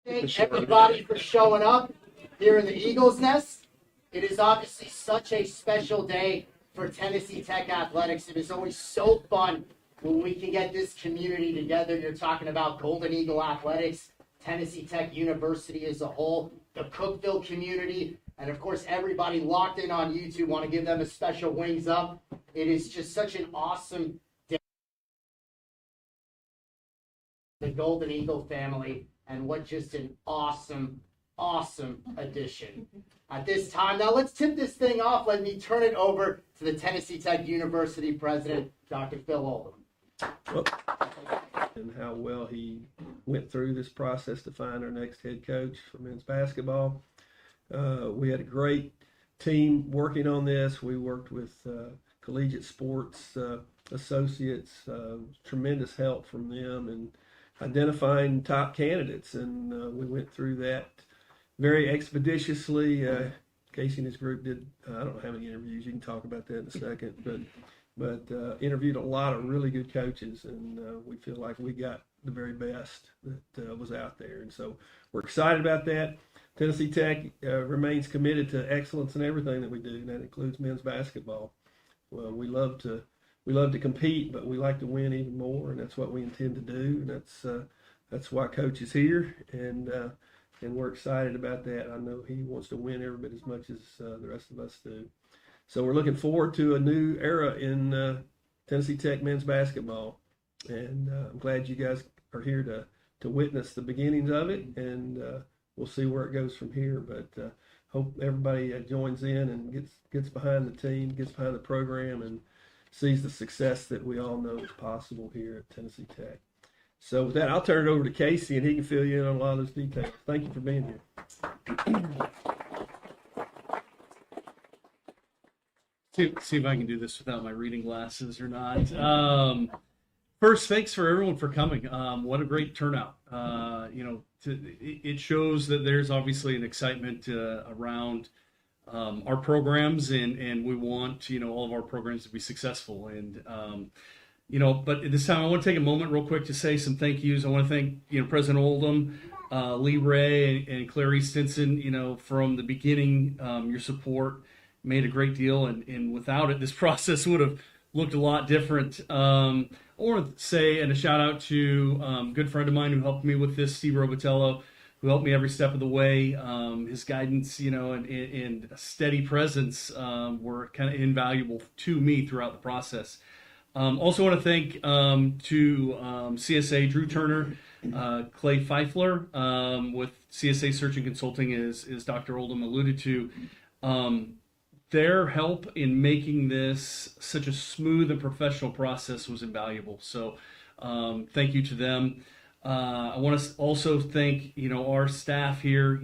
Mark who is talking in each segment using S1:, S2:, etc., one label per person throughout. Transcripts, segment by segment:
S1: Thank everybody for showing up here in the Eagles Nest. It is obviously such a special day for Tennessee Tech athletics. It is always so fun when we can get this community together. You're talking about Golden Eagle athletics, Tennessee Tech University as a whole, the Cookville community, and of course everybody locked in on YouTube. Want to give them a special wings up. It is just such an awesome day. The Golden Eagle family, and what just an awesome addition. At this time, now let's tip this thing off. Let me turn it over to the Tennessee Tech University president, Dr. Phil Oldham.
S2: Well, and how well he went through this process to find our next head coach for men's basketball. We had a great team working on this. We worked with collegiate sports associates, tremendous help from them, and identifying top candidates, and we went through that very expeditiously. Casey and his group did, I don't know how many interviews, you can talk about that in a second, but interviewed a lot of really good coaches, and we feel like we got the very best that was out there, and so we're excited about that. Tennessee Tech remains committed to excellence in everything that we do, and that includes men's basketball. Well, we love to compete, but we like to win even more, and that's what we intend to do. And that's why Coach is here, and we're excited about that. I know he wants to win every bit as much as the rest of us do. So we're looking forward to a new era in Tennessee Tech men's basketball, and I'm glad you guys are here to witness the beginnings of it, and we'll see where it goes from here. But hope everybody joins in and gets behind the team, gets behind the program, and sees the success that we all know is possible here at Tennessee Tech. So with that, I'll turn it over to Casey, and he can fill you in on a lot of those details. Thank you for being here.
S3: See if I can do this without my reading glasses or not. First, thanks for everyone for coming. What a great turnout. It shows that there's obviously an excitement around our programs, and we want all of our programs to be successful. And but at this time, I want to take a moment real quick to say some thank yous. I want to thank President Oldham, Lee Ray, and Clary Stinson. From the beginning, your support made a great deal, and without it, this process would have looked a lot different. I want to say, and a shout out to a good friend of mine who helped me with this, Steve Robitello, who helped me every step of the way. His guidance, and a steady presence were kind of invaluable to me throughout the process. Also want to thank to CSA Drew Turner, Clay Feifler with CSA Search and Consulting, as Dr. Oldham alluded to. Their help in making this such a smooth and professional process was invaluable. So thank you to them. I want to also thank our staff here,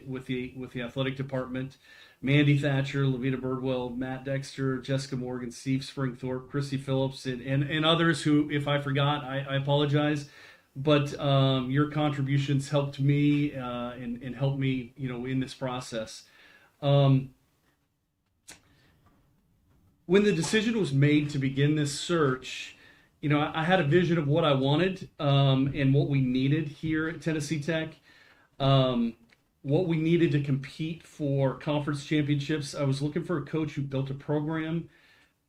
S3: with the athletic department, Mandy Thatcher, Levita Birdwell, Matt Dexter, Jessica Morgan, Steve Springthorpe, Chrissy Phillips, and others who, if I forgot, I apologize. But your contributions helped me and helped me in this process. When the decision was made to begin this search, I had a vision of what I wanted and what we needed here at Tennessee Tech, what we needed to compete for conference championships. I was looking for a coach who built a program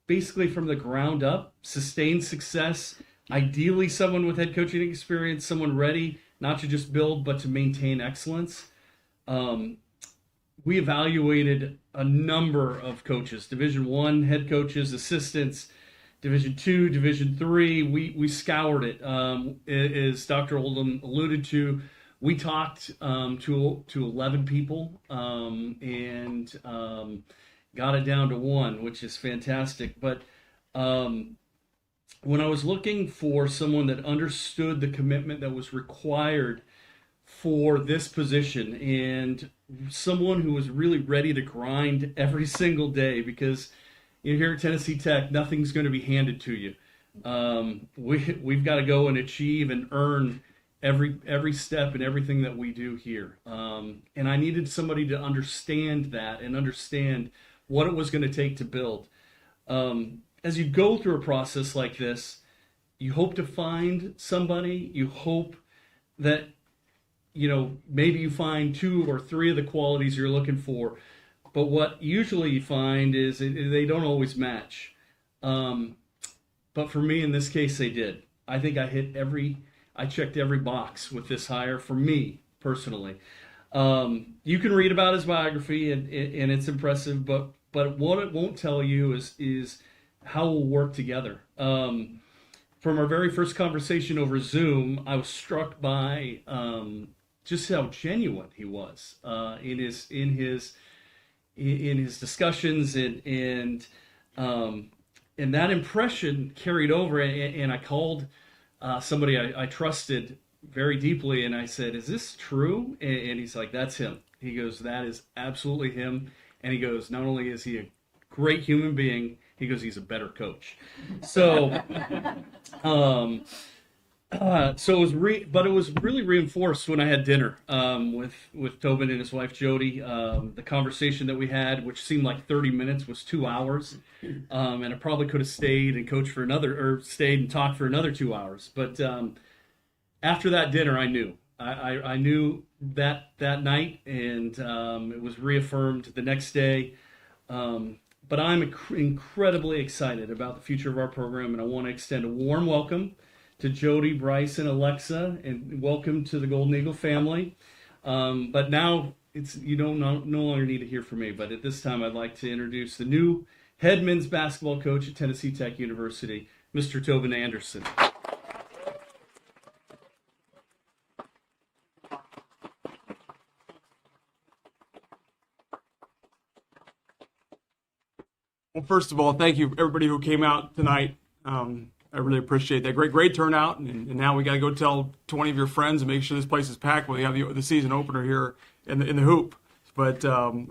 S3: basically from the ground up, sustained success, ideally someone with head coaching experience, someone ready not to just build but to maintain excellence. We evaluated a number of coaches, Division I head coaches, assistants, Division II, Division III. We scoured it. As Dr. Oldham alluded to, we talked to 11 people and got it down to one, which is fantastic. But when I was looking for someone that understood the commitment that was required for this position, and someone who was really ready to grind every single day, because here at Tennessee Tech, nothing's going to be handed to you. We've got to go and achieve and earn every step and everything that we do here. And I needed somebody to understand that and understand what it was going to take to build. As you go through a process like this, you hope to find somebody, you hope that maybe you find 2 or 3 of the qualities you're looking for, but what usually you find is they don't always match. But for me, in this case, they did. I think I checked every box with this hire for me personally. You can read about his biography and it's impressive, but what it won't tell you is how we'll work together. From our very first conversation over Zoom, I was struck by just how genuine he was in his discussions, and that impression carried over. And I called somebody I trusted very deeply, and I said, "Is this true?" And he's like, "That's him." He goes, "That is absolutely him." And he goes, "Not only is he a great human being, he goes, he's a better coach." So, so it was, but it was really reinforced when I had dinner with Tobin and his wife Jody. The conversation that we had, which seemed like 30 minutes, was 2 hours, and I probably could have stayed and coached for stayed and talked for another 2 hours. But after that dinner, I knew. I knew that night, and it was reaffirmed the next day. But I'm incredibly excited about the future of our program, and I want to extend a warm welcome to Jody, Bryce, and Alexa, and welcome to the Golden Eagle family. But now you don't no longer need to hear from me. But at this time, I'd like to introduce the new head men's basketball coach at Tennessee Tech University, Mr. Tobin Anderson.
S4: Well, first of all, thank you everybody who came out tonight. I really appreciate that. Great turnout, and now we got to go tell 20 of your friends and make sure this place is packed when we have the season opener here in the hoop. But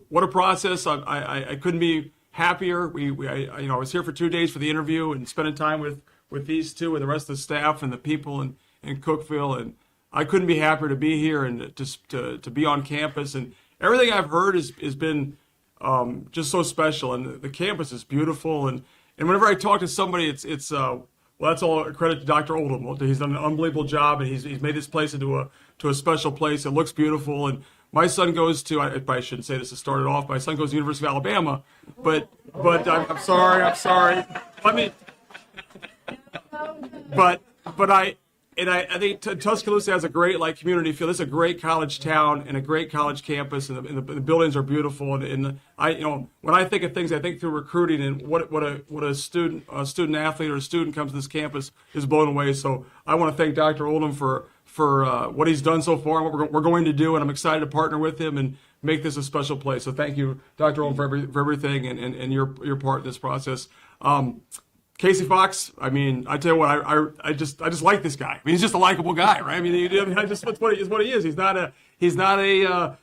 S4: what a process! I couldn't be happier. I was here for 2 days for the interview and spending time with these two and the rest of the staff and the people in Cookeville, and I couldn't be happier to be here and to be on campus. And everything I've heard has been just so special, and the campus is beautiful. And whenever I talk to somebody, it's well, that's all credit to Dr. Oldham. He's done an unbelievable job, and he's made this place into a special place. It looks beautiful. And my son goes to, I probably shouldn't say this to start it off, my son goes to the University of Alabama, but I'm sorry. I think Tuscaloosa has a great community feel. This is a great college town and a great college campus, and the buildings are beautiful. And when I think of things, I think through recruiting and what a student athlete or a student comes to this campus is blown away. So I want to thank Dr. Oldham for what he's done so far and what we're going to do, and I'm excited to partner with him and make this a special place. So thank you, Dr. Oldham, for everything and your part in this process. Casey Fox, I mean, I tell you what, I just like this guy. I mean, he's just a likable guy, right? I mean, that's what he is. He's not a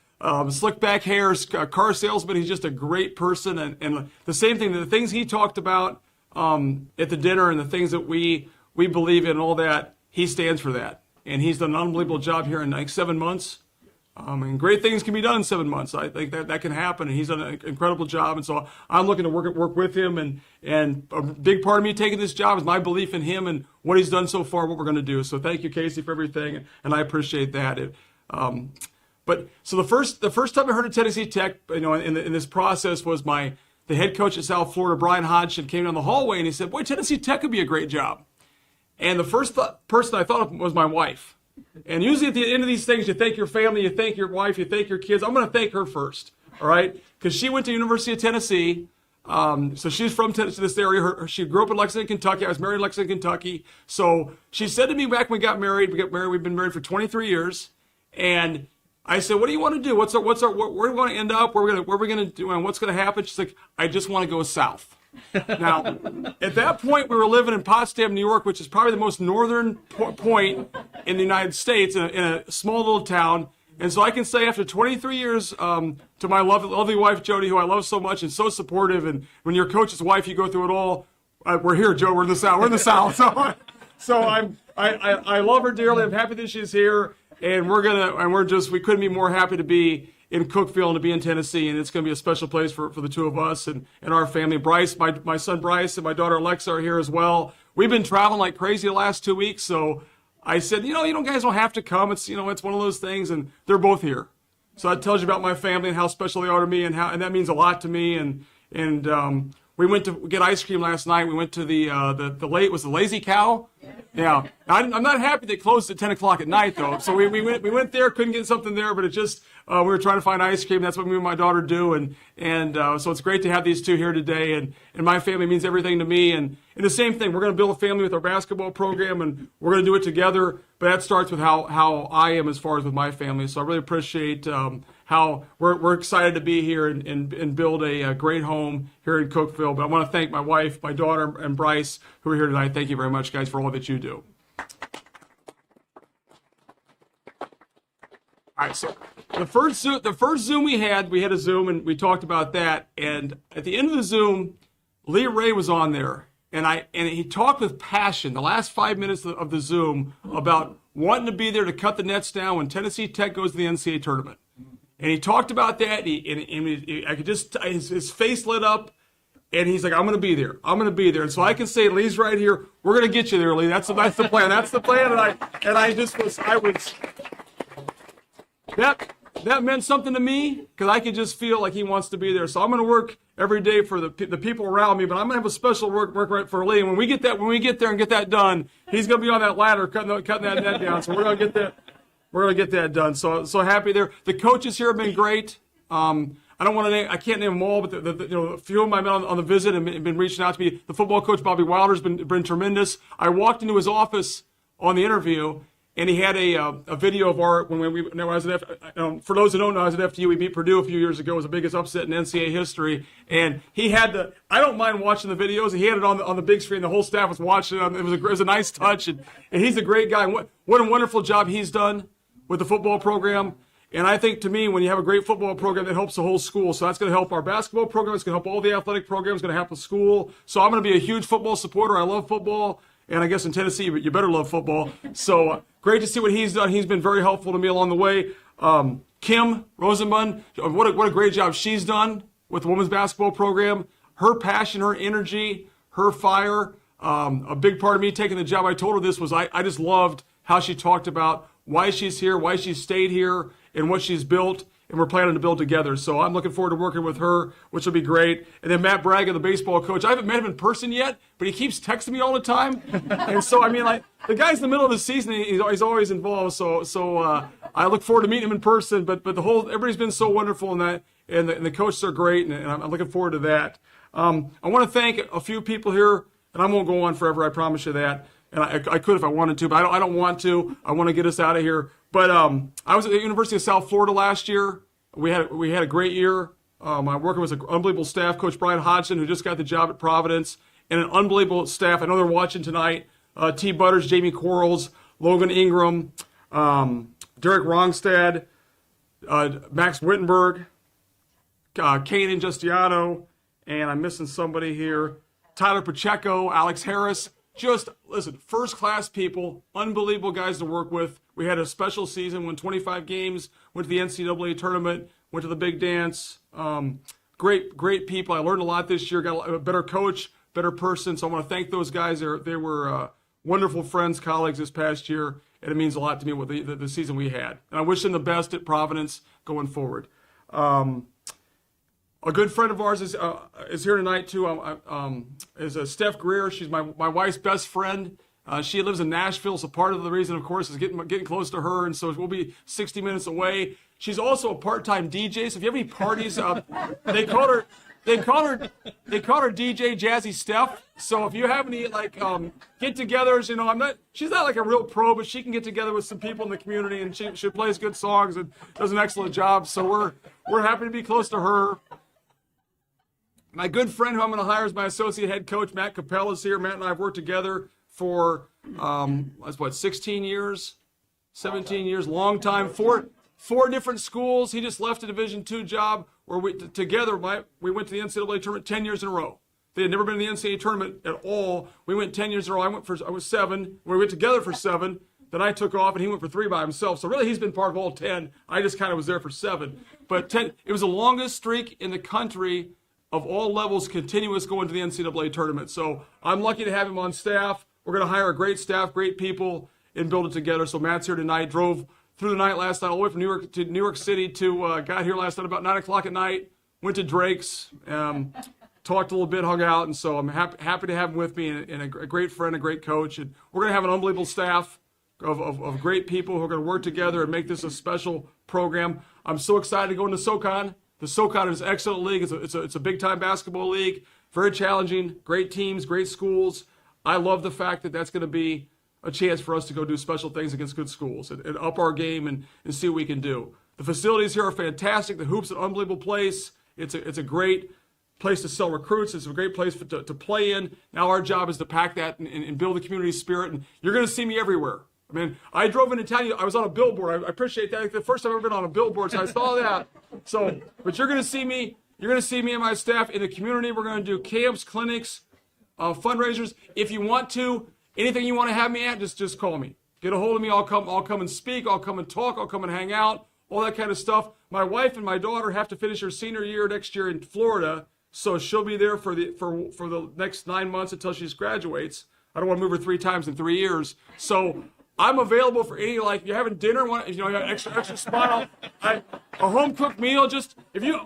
S4: slick back hair car salesman. He's just a great person, and the same thing. The things he talked about at the dinner and the things that we believe in, all that, he stands for that, and he's done an unbelievable job here in like 7 months. And great things can be done in 7 months. I think that can happen, and he's done an incredible job. And so I'm looking to work with him, and a big part of me taking this job is my belief in him and what he's done so far, what we're going to do. So thank you, Casey, for everything, and I appreciate that. But the first time I heard of Tennessee Tech, in this process was the head coach at South Florida, Brian Hodgson, came down the hallway and he said, "Boy, Tennessee Tech could be a great job." And the first person I thought of was my wife. And usually at the end of these things, you thank your family, you thank your wife, you thank your kids. I'm going to thank her first, all right? Because she went to University of Tennessee. So she's from Tennessee, this area. She grew up in Lexington, Kentucky. I was married in Lexington, Kentucky. So she said to me back when we got married, we've been married for 23 years. And I said, "What do you want to do? Where do we want to end up? Where are we going to do? And what's going to happen?" She's like, "I just want to go south." Now, at that point, we were living in Potsdam, New York, which is probably the most northern point in the United States, in a small little town. And so I can say after 23 years to my lovely wife, Jody, who I love so much and so supportive, and when you're a coach's wife, you go through it all. We're here, Joe. We're in the South. We're in the South. So I love her dearly. I'm happy that she's here, and we couldn't be more happy to be in Cookeville and to be in Tennessee, and it's going to be a special place for the two of us and our family. Bryce, my son Bryce, and my daughter Alexa are here as well. We've been traveling like crazy the last 2 weeks, so I said, you guys don't have to come. It's, it's one of those things, and they're both here. So that tells you about my family and how special they are to me, and that means a lot to me. And we went to get ice cream last night. We went to the Lazy Cow. Yeah. I'm not happy they closed at 10 o'clock at night though. So we went there, couldn't get something there, but it just we were trying to find ice cream. That's what me and my daughter do, and so it's great to have these two here today. And my family means everything to me. And the same thing, we're going to build a family with our basketball program, and we're going to do it together. But that starts with how I am as far as with my family. So I really appreciate how we're excited to be here and build a great home here in Cookeville. But I want to thank my wife, my daughter, and Bryce, who are here tonight. Thank you very much, guys, for all that you do. All right, so the first Zoom we had a Zoom, and we talked about that. And at the end of the Zoom, Lee Ray was on there, and he talked with passion the last 5 minutes of the Zoom about wanting to be there to cut the nets down when Tennessee Tech goes to the NCAA tournament. And he talked about that. I could just his face lit up, and he's like, "I'm going to be there. I'm going to be there." And so I can say, "Lee's right here. We're going to get you there, Lee. That's the plan. That's the plan." And I was. That meant something to me because I could just feel like he wants to be there. So I'm going to work every day for the people around me, but I'm going to have a special work right for Lee. And when we get there and get that done, he's going to be on that ladder cutting that net down. So we're going to get that. We're going to get that done. So happy there. The coaches here have been great. I can't name them all, but a few of them I've been on the visit and been reaching out to me. The football coach, Bobby Wilder's been tremendous. I walked into his office on the interview, and he had a video of I was for those who don't know, I was at FTU. We beat Purdue a few years ago. It was the biggest upset in NCAA history. And he had I don't mind watching the videos. He had it on the big screen. The whole staff was watching it. It was a nice touch. And he's a great guy. And what a wonderful job he's done with the football program. And I think, to me, when you have a great football program, that helps the whole school. So that's going to help our basketball program. It's going to help all the athletic programs. It's going to help the school. So I'm going to be a huge football supporter. I love football. And I guess in Tennessee, you better love football. So great to see what he's done. He's been very helpful to me along the way. Kim Rosenbund, what a great job she's done with the women's basketball program. Her passion, her energy, her fire. A big part of me taking the job, I told her this, was I just loved how she talked about why she's here, why she stayed here, and what she's built, and we're planning to build together. So I'm looking forward to working with her, which will be great. And then Matt Braga, the baseball coach, I haven't met him in person yet, but he keeps texting me all the time. And so, the guy's in the middle of the season, he's always involved. So I look forward to meeting him in person. But everybody's been so wonderful in that, and the coaches are great, and I'm looking forward to that. I want to thank a few people here, and I won't go on forever, I promise you that. And I could if I wanted to, but I don't want to. I want to get us out of here. But I was at the University of South Florida last year. We had a great year. I'm working with an unbelievable staff, Coach Brian Hodgson, who just got the job at Providence, and an unbelievable staff. I know they're watching tonight. T. Butters, Jamie Quarles, Logan Ingram, Derek Rongstad, Max Wittenberg, Kanan Justiano, and I'm missing somebody here. Tyler Pacheco, Alex Harris. Just, listen, first-class people, unbelievable guys to work with. We had a special season, won 25 games, went to the NCAA tournament, went to the big dance. Great people. I learned a lot this year, got a better coach, better person. So I want to thank those guys. They were wonderful friends, colleagues this past year, and it means a lot to me with the season we had. And I wish them the best at Providence going forward. A good friend of ours is here tonight too. Is Steph Greer. She's my wife's best friend. She lives in Nashville, so part of the reason, of course, is getting close to her, and so we'll be 60 minutes away. She's also a part-time DJ. So if you have any parties, they call her DJ Jazzy Steph. So if you have any get-togethers, she's not like a real pro, but she can get together with some people in the community, and she plays good songs and does an excellent job. So we're happy to be close to her. My good friend who I'm going to hire as my associate head coach, Matt Capella, is here. Matt and I have worked together for 16 years, 17 years, long time. Four different schools. He just left a Division II job where we went to the NCAA tournament 10 years in a row. They had never been in the NCAA tournament at all. We went 10 years in a row. I was 7. We went together for 7. Then I took off, and he went for 3 by himself. So really, he's been part of all 10. I just kind of was there for 7. But 10. It was the longest streak in the country of all levels, continuous, going to the NCAA tournament. So I'm lucky to have him on staff. We're going to hire a great staff, great people, and build it together. So Matt's here tonight, drove through the night last night all the way from New York to New York City to got here last night about 9 o'clock at night, went to Drake's, talked a little bit, hung out, and so I'm happy to have him with me, and a great friend, a great coach. And we're going to have an unbelievable staff of great people who are going to work together and make this a special program. I'm so excited to go into SoCon. The SoCon is an excellent league. It's a big-time basketball league, very challenging, great teams, great schools. I love the fact that that's going to be a chance for us to go do special things against good schools and up our game and see what we can do. The facilities here are fantastic. The Hoop's an unbelievable place. It's a great place to sell recruits. It's a great place to play in. Now our job is to pack that and build the community spirit. And you're going to see me everywhere. I mean, I drove into town. I was on a billboard. I appreciate that. The first time I've ever been on a billboard, so I saw that. So, but you're going to see me. You're going to see me and my staff in the community. We're going to do camps, clinics, fundraisers. If you want to, anything you want to have me at, just call me. Get a hold of me. I'll come and speak. I'll come and talk. I'll come and hang out. All that kind of stuff. My wife and my daughter have to finish her senior year next year in Florida, so she'll be there for the next 9 months until she graduates. I don't want to move her 3 times in 3 years. So I'm available for any, like, you're having dinner, you got extra spot, a home cooked meal.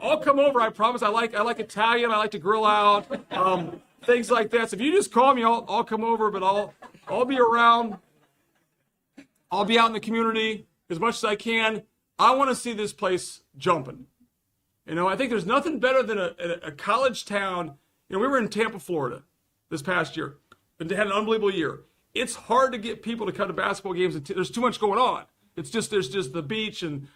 S4: I'll come over. I promise. I like Italian. I like to grill out, things like that. So if you just call me, I'll come over. But I'll be around. I'll be out in the community as much as I can. I want to see this place jumping. I think there's nothing better than a college town. We were in Tampa, Florida this past year and had an unbelievable year. It's hard to get people to come to basketball games. There's too much going on. There's just the beach and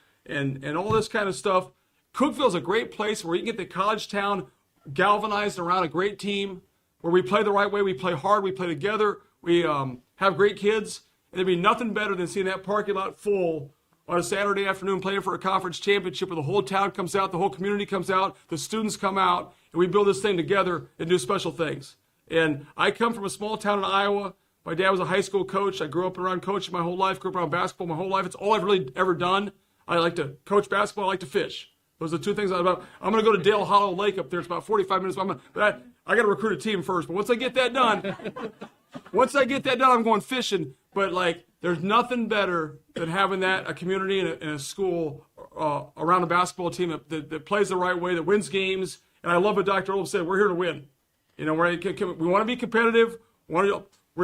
S4: all this kind of stuff. Cookeville's a great place where you can get the college town galvanized around a great team, where we play the right way, we play hard, we play together, we have great kids. And there'd be nothing better than seeing that parking lot full on a Saturday afternoon playing for a conference championship where the whole town comes out, the whole community comes out, the students come out, and we build this thing together and do special things. And I come from a small town in Iowa. My dad was a high school coach. I grew up around coaching my whole life, grew up around basketball my whole life. It's all I've really ever done. I like to coach basketball. I like to fish. Those are the 2 things I'm about. I'm going to go to Dale Hollow Lake up there. It's about 45 minutes. But I got to recruit a team first. But once I get that done, I'm going fishing. But, there's nothing better than having a community and a school around a basketball team that plays the right way, that wins games. And I love what Dr. Olb said. We're here to win. We want to be competitive. We're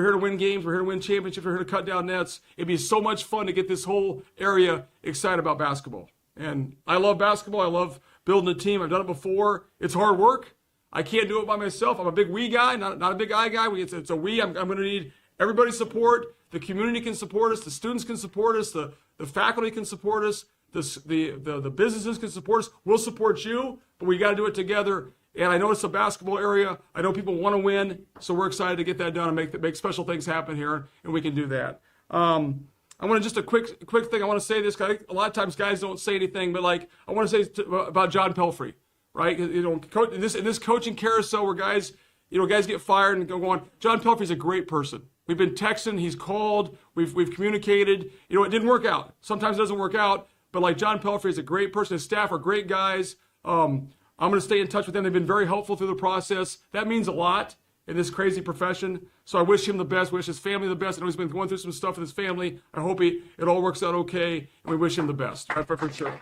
S4: here to win games. We're here to win championships. We're here to cut down nets. It'd be so much fun to get this whole area excited about basketball. And I love basketball. I love building a team. I've done it before. It's hard work. I can't do it by myself. I'm a big we guy, not a big I guy. It's a we. I'm going to need everybody's support. The community can support us. The students can support us. The faculty can support us. The businesses can support us. We'll support you, but we got to do it together. And I know it's a basketball area. I know people want to win, so we're excited to get that done and make special things happen here, and we can do that. I want to just a quick thing. I want to say this. A lot of times guys don't say anything, but I want to say about John Pelfrey, right? In this coaching carousel where guys get fired and go on. John Pelfrey's a great person. We've been texting. He's called. We've communicated. It didn't work out. Sometimes it doesn't work out. But John Pelfrey is a great person. His staff are great guys. I'm going to stay in touch with them. They've been very helpful through the process. That means a lot in this crazy profession. So I wish him the best. Wish his family the best. I know he's been going through some stuff with his family. I hope it all works out okay. And we wish him the best for sure.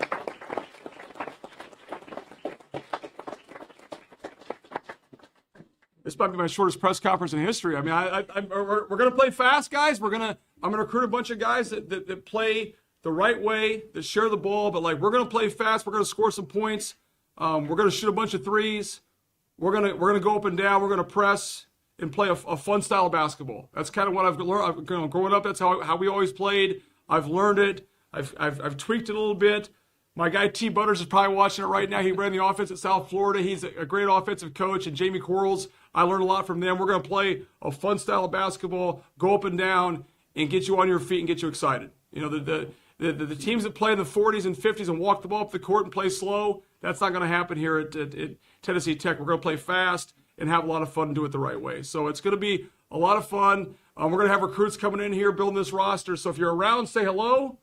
S4: This might be my shortest press conference in history. I mean, we're going to play fast, guys. I'm going to recruit a bunch of guys that play the right way, that share the ball. But we're going to play fast. We're going to score some points. We're going to shoot a bunch of threes. We're going to go up and down. We're going to press and play a fun style of basketball. That's kind of what I've learned. Growing up, that's how we always played. I've learned it. I've tweaked it a little bit. My guy T. Butters is probably watching it right now. He ran the offense at South Florida. He's a great offensive coach. And Jamie Quarles, I learned a lot from them. We're going to play a fun style of basketball, go up and down, and get you on your feet and get you excited. The teams that play in the 40s and 50s and walk the ball up the court and play slow, that's not going to happen here at Tennessee Tech. We're going to play fast and have a lot of fun and do it the right way. So it's going to be a lot of fun. We're going to have recruits coming in here building this roster. So if you're around, say hello.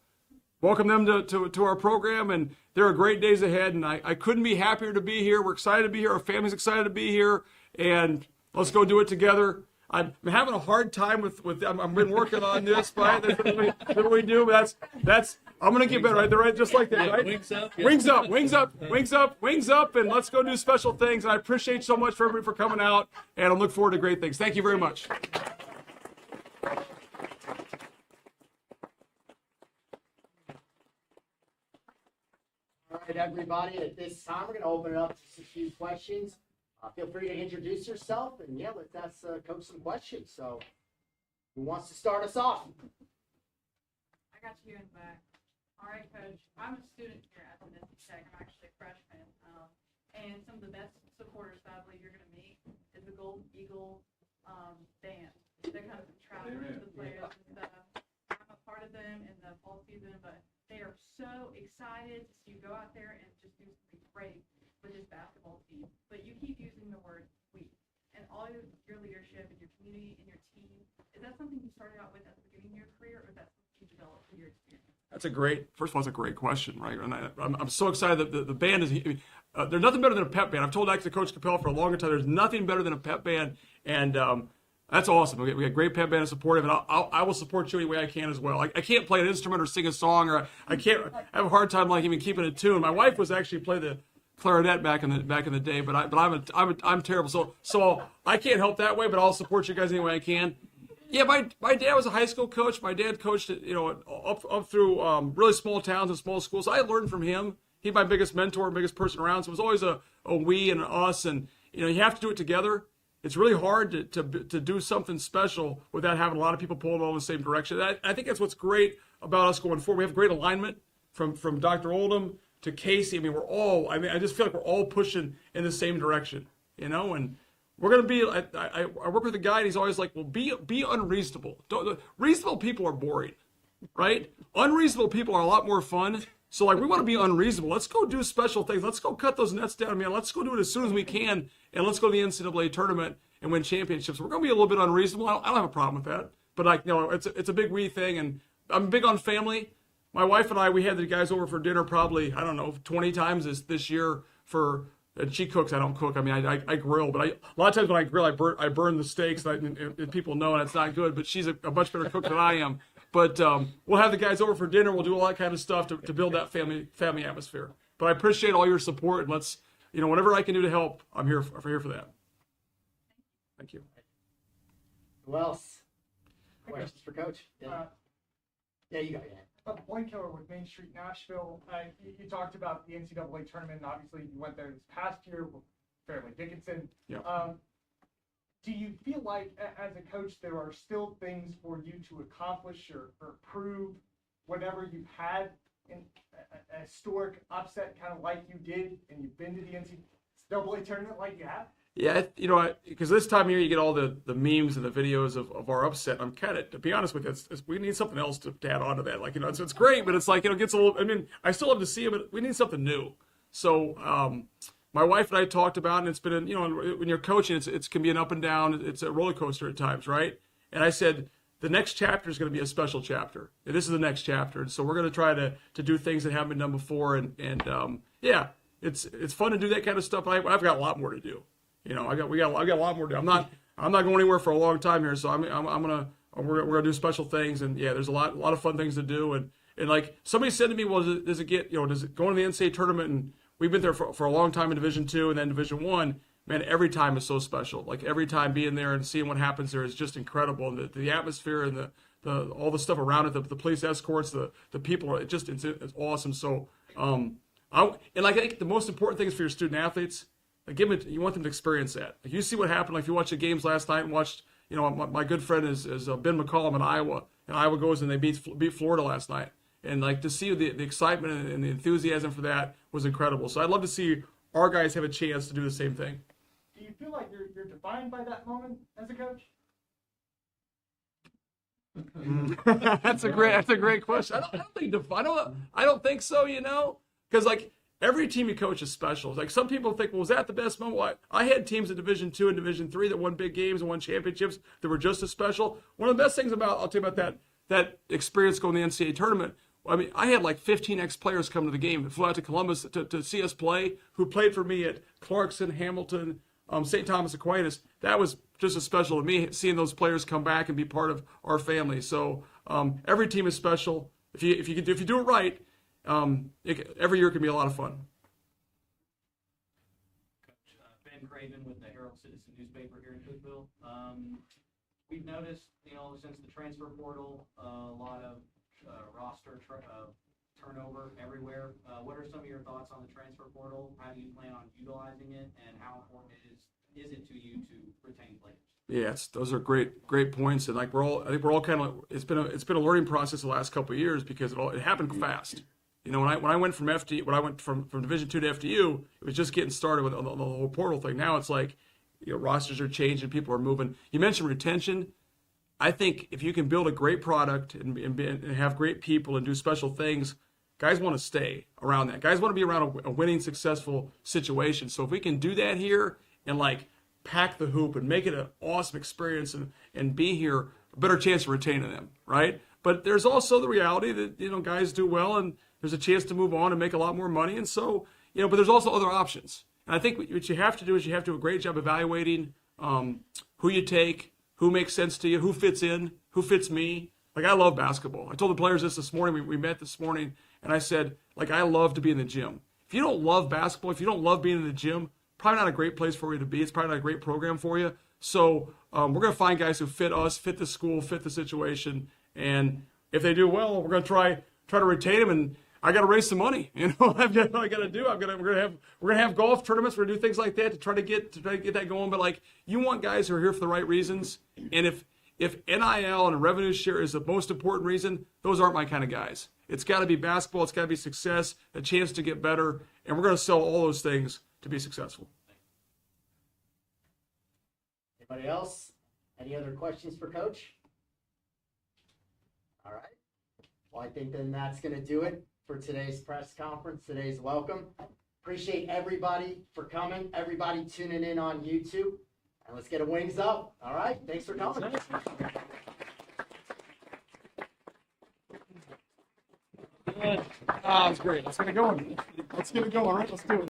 S4: Welcome them to our program, and there are great days ahead, and I couldn't be happier to be here. We're excited to be here. Our family's excited to be here, and let's go do it together. I'm having a hard time with I've been working on this, but that's what we do. But that's I'm gonna get better, right? They're right, just like that, right?
S3: Wings up.
S4: Wings up, wings up, wings up, wings up, and let's go do special things. And I appreciate so much for everybody for coming out, and I look forward to great things. Thank you very much.
S1: All right, everybody, at this time, we're going to open it up to a few questions. Feel free to introduce yourself, and yeah, let's ask Coach some questions. So, who wants to start us off?
S5: I got you in the back. All right, Coach. I'm a student here at the Mississippi Tech. I'm actually a freshman. And some of the best supporters that I believe you're going to meet is the Golden Eagle band. They kind of travel to the players and stuff. I'm a part of them in the fall season, but they are so excited to see you go out there and just do something great with this basketball team. But you keep using the word we. And all your leadership and your community and your team, is that something you started out with at the beginning of your career, or is that something you developed through your experience?
S4: First of all, it's a great question, right? And I'm so excited that the band is, there's nothing better than a pep band. I've told actually Coach Capel for a longer time, there's nothing better than a pep band. And that's awesome. We got great pep band and supportive, and I will support you any way I can as well. I can't play an instrument or sing a song, or I have a hard time like even keeping a tune. My wife was actually play the clarinet back in the day, but I'm terrible. So I can't help that way, but I'll support you guys any way I can. Yeah, my dad was a high school coach. My dad coached, up through really small towns and small schools. I learned from him. He's my biggest mentor, biggest person around. So it was always a we and an us, and you have to do it together. It's really hard to do something special without having a lot of people pulling all in the same direction. I think that's what's great about us going forward. We have great alignment from Dr. Oldham to Casey. I just feel like we're all pushing in the same direction, and we're going to be, I work with a guy, and he's always like, well, be unreasonable. Reasonable people are boring, right? Unreasonable people are a lot more fun. So, like, we want to be unreasonable. Let's go do special things. Let's go cut those nets down, man. Let's go do it as soon as we can, and let's go to the NCAA tournament and win championships. We're going to be a little bit unreasonable. I don't have a problem with that. But, it's a big we thing, and I'm big on family. My wife and I, we had the guys over for dinner probably, 20 times this year for. And she cooks. I don't cook. I grill, but a lot of times when I grill, I burn the steaks, and people know, and it's not good. But she's a much better cook than I am. But we'll have the guys over for dinner. We'll do all that kind of stuff to build that family atmosphere. But I appreciate all your support, and let's, whatever I can do to help, I'm here for that. Thank you.
S1: Who else? Questions for Coach? Yeah, you got it.
S6: Blaine Killer with Main Street Nashville. You talked about the NCAA tournament, and obviously you went there this past year with Fairleigh Dickinson.
S4: Yeah.
S6: Do you feel like, as a coach, there are still things for you to accomplish or prove whenever you've had a historic upset kind of like you did, and you've been to the NCAA tournament like you have?
S4: Yeah, because this time of year you get all the memes and the videos of our upset. I'm kind of, to be honest with you, we need something else to add on to that. Like, it's great, but it's like, it gets a little, I still love to see it, but we need something new. So, my wife and I talked about it, and it's been, when you're coaching, it can be an up and down. It's a roller coaster at times, right? And I said, the next chapter is going to be a special chapter. And this is the next chapter. And so we're going to try to do things that haven't been done before. And yeah, it's fun to do that kind of stuff. I've got a lot more to do. I got a lot more to do. I'm not going anywhere for a long time here, so we're gonna do special things, and yeah, there's a lot of fun things to do, and like somebody said to me, well, does it go to the NCAA tournament? And we've been there for a long time in Division II and then Division I. Man, every time is so special. Like every time being there and seeing what happens there is just incredible, and the atmosphere and the all the stuff around it, the police escorts, the people, it's awesome. So I think the most important thing is for your student athletes. Like you want them to experience that. Like you see what happened. Like if you watched the games last night and watched, my good friend is Ben McCollum in Iowa, and Iowa goes and they beat Florida last night, and like to see the excitement and the enthusiasm for that was incredible. So I'd love to see our guys have a chance to do the same thing.
S6: Do you feel like you're defined by that moment as a coach?
S4: That's a great question. I don't think so. Because like. Every team you coach is special. Like some people think, well, was that the best moment? Well, I had teams in Division II and Division III that won big games and won championships that were just as special. One of the best things I'll tell you about that experience going to the NCAA tournament. I had like 15 ex-players come to the game that flew out to Columbus to see us play, who played for me at Clarkson, Hamilton, St. Thomas Aquinas, that was just as special to me, seeing those players come back and be part of our family. So every team is special. If you do it right, every year can be a lot of fun.
S7: Coach, Ben Craven with the Herald Citizen newspaper here in Cookeville. We've noticed, since the transfer portal, a lot of roster turnover everywhere. What are some of your thoughts on the transfer portal? How do you plan on utilizing it, and how important is it to you to retain players?
S4: Yes, those are great points, and I think we're all kind of. It's been a learning process the last couple of years because it happened fast. When I went from Division II to FDU, it was just getting started with the whole portal thing. Now it's like, rosters are changing, people are moving. You mentioned retention. I think if you can build a great product and have great people and do special things, guys want to stay around that. Guys want to be around a winning, successful situation. So if we can do that here and pack the hoop and make it an awesome experience and be here, a better chance of retaining them, right? But there's also the reality that, guys do well and there's a chance to move on and make a lot more money. And so, but there's also other options. And I think what you have to do is you have to do a great job evaluating who you take, who makes sense to you, who fits in, who fits me. I love basketball. I told the players this morning. We met this morning, and I said, I love to be in the gym. If you don't love basketball, if you don't love being in the gym, probably not a great place for you to be. It's probably not a great program for you. So we're going to find guys who fit us, fit the school, fit the situation. And if they do well, we're going to try to retain them. And I got to raise some money. What I got to do. We're gonna have golf tournaments. We're gonna do things like that to try to get that going. But you want guys who are here for the right reasons. And if NIL and revenue share is the most important reason, those aren't my kind of guys. It's got to be basketball. It's got to be success, a chance to get better, and we're going to sell all those things to be successful.
S1: Anybody else? Any other questions for Coach? All right. Well, I think then that's going to do it for today's press conference, today's welcome. Appreciate everybody for coming, everybody tuning in on YouTube. And let's get a wings up. All right. Thanks for coming.
S4: That's great. Let's get it going. All right, let's do it.